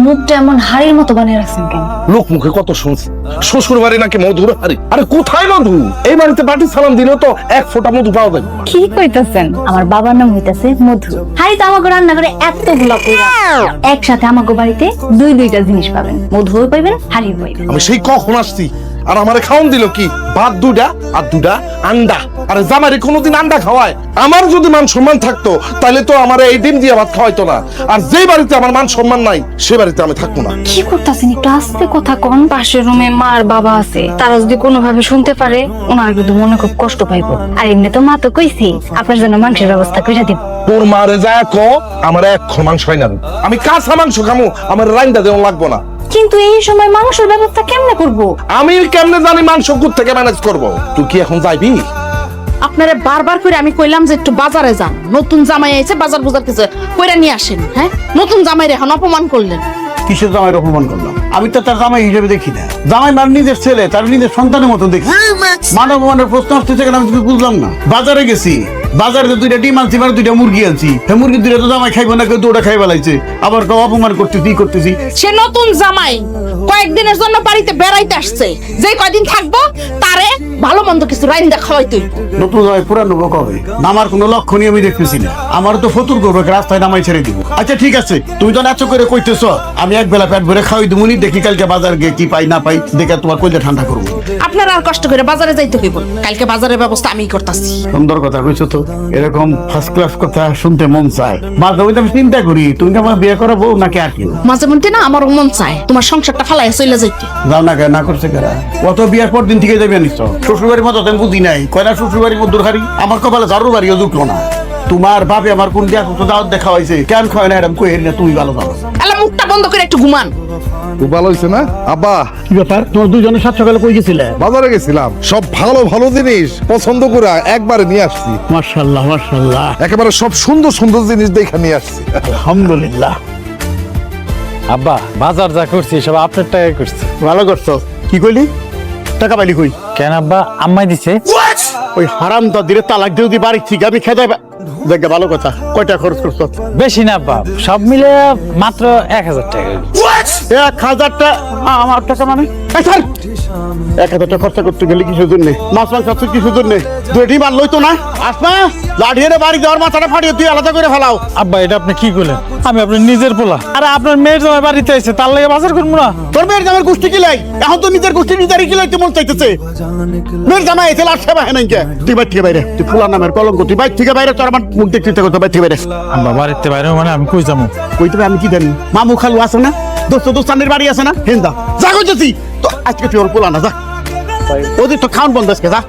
মুখটা এমন হাড়ির মতো বানিয়ে রাখছেন কেন? লোক মুখে কত শুনছি শ্বশুর বাড়ি নাকি মধুর হাড়ি। আরে কোথায় মধু? এই বাড়িতে পাটি সালাম দিলেও তো এক ফোঁটা মধু পাওয়া যাবে। কি কইতাছেন? আমার বাবার নাম হইতাছে মধু। হাড়ি তো আমাকে রান্না করে এতগুলা কইরা একসাথে আমাকে বাড়িতে দুইটা জিনিস পাবেন, মধুও পাইবেন, হাড়িও পাইবেন। আমি সেই কখন আসছি আর আমারে খাওন দিল কি? ভাত দুটা আর দুটা আন্ডা। আরে জামাইরে কোনোদিন আন্ডা খাওয়ায়? আমার যদি মান সম্মান থাকতো তাহলে তো আমার এই ডিম দিয়ে ভাত খাওয়াইতো না। আর যে বাড়িতে আমার মান সম্মান নাই সে বাড়িতে আমি থাকবো না। কি করতেছেন? একটু আস্তে কথা কন। পাশের রুমে মা আর বাবা আছে, তারা যদি কোনোভাবে শুনতে পারে ওনার কিন্তু মনে খুব কষ্ট পাইবো। আর এমনি তো মা তো কইছি আপনার জন্য মাংসের ব্যবস্থা করে দিব। তোর মারে যা কো আমার এখন মাংস হয় না। আমি কাঁচা মাংস খামু, আমার রাইন্দা দেওয়া লাগবো না। কিন্তু এই সময় মাংসের ব্যবস্থা কেমনে করব? আমি কেমনে জানি মাংস থেকে ম্যানেজ করবো? তুই কি এখন যাইবি? আপনারা বারবার করে আমি কইলাম যে একটু বাজারে যান, নতুন জামাই আইছে, বাজার বুজার কিছু কইরা নিয়ে আসেন। হ্যাঁ, নতুন জামাইরে এখন অপমান করলেন। কিসের জামাইয়ের অপমান করলাম? আমি তো তার জামাই হিসেবে দেখি না। জামাই মার নিজের ছেলে, তার নিজের সন্তানের মতো দেখি। মানব মানের প্রশ্ন আসতেছে কেন আমি কিছু বুঝলাম না। বাজারে গেছি, বাজারে দুইটা ডিম আনছি, মানে দুইটা মুরগি আনছি। হ্যাঁ, মুরগি দুইটা তো জামাই খাইবো না, কেউ তো ওটা খাই বেলাইছে। আবার কেউ অপমান করতেছি করতেছি। সে নতুন জামাই কয়েকদিনের জন্য বাড়িতে বেড়াইতে আসছে, যে কয়দিন থাকবো তারে ভালো মন্দ কিছু রাইন্দা খাওয়াইতে হইব। নতুন জামাই পুরানো বউ কবে? নামার কোনো লক্ষণই আমি দেখতেছি না। আমার তো ফতুর করবে, রাস্তায় নামাই ছেড়ে দিব। আচ্ছা ঠিক আছে, তুমি তো নাচো করে কইতেছ, আমি এক বেলা পেট ভরে খাওয়াই দিব। দেখি কালকে বাজার গিয়ে কি পাই না পাই, দেখে তোমার কইলে ঠান্ডা করবো। আপনারা আর কষ্ট করে বাজারে যাইতে হইব, কালকে বাজারের ব্যবস্থা আমিই করতেছি। সুন্দর কথা কইছো তো, এরকম ফার্স্ট ক্লাস কথা শুনতে মন চায়। মাঝে মধ্যে আমি চিন্তা করি তুমি কি আমার বিয়ে করাবো নাকি আর কি। মাঝে মধ্যে না আমারও মন চায় তোমার সংসারটা ফালাই চলে যাইতে। যাও না কেন, না করছে কেরা? কত বিয়ার পর দিন থেকে যাবে নিশ্চয়। শ্বশুর বাড়ির মতো আমি বুঝি নাই, কয়না শ্বশুর বাড়ির মধ্যে হারি। আমার কপালে ঝাড়ু বাড়িও ঢুকলো না। তোমার বাপে আমার কোন দিয়া কত দাওয়াত দেখা হয়েছে, কেন খাওয়াই না এরকম কই না, তুমি ভালো ভালো। আলা মুখটা বন্ধ করে একটু ঘুমান। খুব ভালো হয়েছে না আব্বা? কি ব্যাপার, তোমার দুজনের সাত সকালে কই গেছিলে? বাজারে গেছিলাম, সব ভালো ভালো জিনিস পছন্দ করে একবারে নিয়ে আসছি। মাশাআল্লাহ মাশাআল্লাহ, একেবারে সব সুন্দর সুন্দর জিনিস দেখে নিয়ে আসছি। আলহামদুলিল্লাহ। আব্বা বাজার যা করছি সব আপনার টাকায় করছি। ভালো করছো। কি কইলি? টাকা পাইলি কই? কেন আব্বা? আম্মাই দিছে। ওই হারাম দাদিরে তালাক দিয়ে যদি বাড়ি থেকে আমি খেতে দেখে ভালো কথা। কয়টা খরচ করছো? বেশি না আব্বা, সব মিলে মাত্র 1000 টাকা। 1000 টাকা? আমার টাকা মানে 1000 টাকা খরচা করতে গেলে কিসের জন্য? মাছ মাংস খাচ্ছ কিসের জন্য? দুইটি মাল লইতো না? আসমা লাঠিয়ে বাড়ি যাওয়ার মাথাটা ফাটিয়ে তুই আলাদা করে ফেলাও। আব্বা এটা আপনি কি করলেন? আমি আপনার নিজের পোলা, আরে আপনার মেয়ের জামাই বাড়িতে আছে, তার লাগে বাজার করবো না? তোর মেয়ের জামাই গোষ্ঠী কি লাই? এখন তো নিজের গোষ্ঠী নিজেরই কি লাইতে মন চাইতেছে। মেয়ের জামাই এসে লাট সেবা হেন কে? তুই বাইর থেকে বাইরে, তুই ফুলা নামের কলঙ্ক, তুই বাইর থেকে বাইরে। তোর আমার মুখ দেখতে ইচ্ছা করতো, বাইর থেকে বাইরে। আব্বা বাড়িতে বাইরে মানে আমি কই যাবো? কই তবে আমি কি জানি? মামু খালু আছে না, দোস্তানের বাড়ি আছে না, হেন যা যা কইতেছি তো। আজকে তুই ওর পোলা না, যা। ওদের তো খাওয়ান বন্ধ আজকে, যা।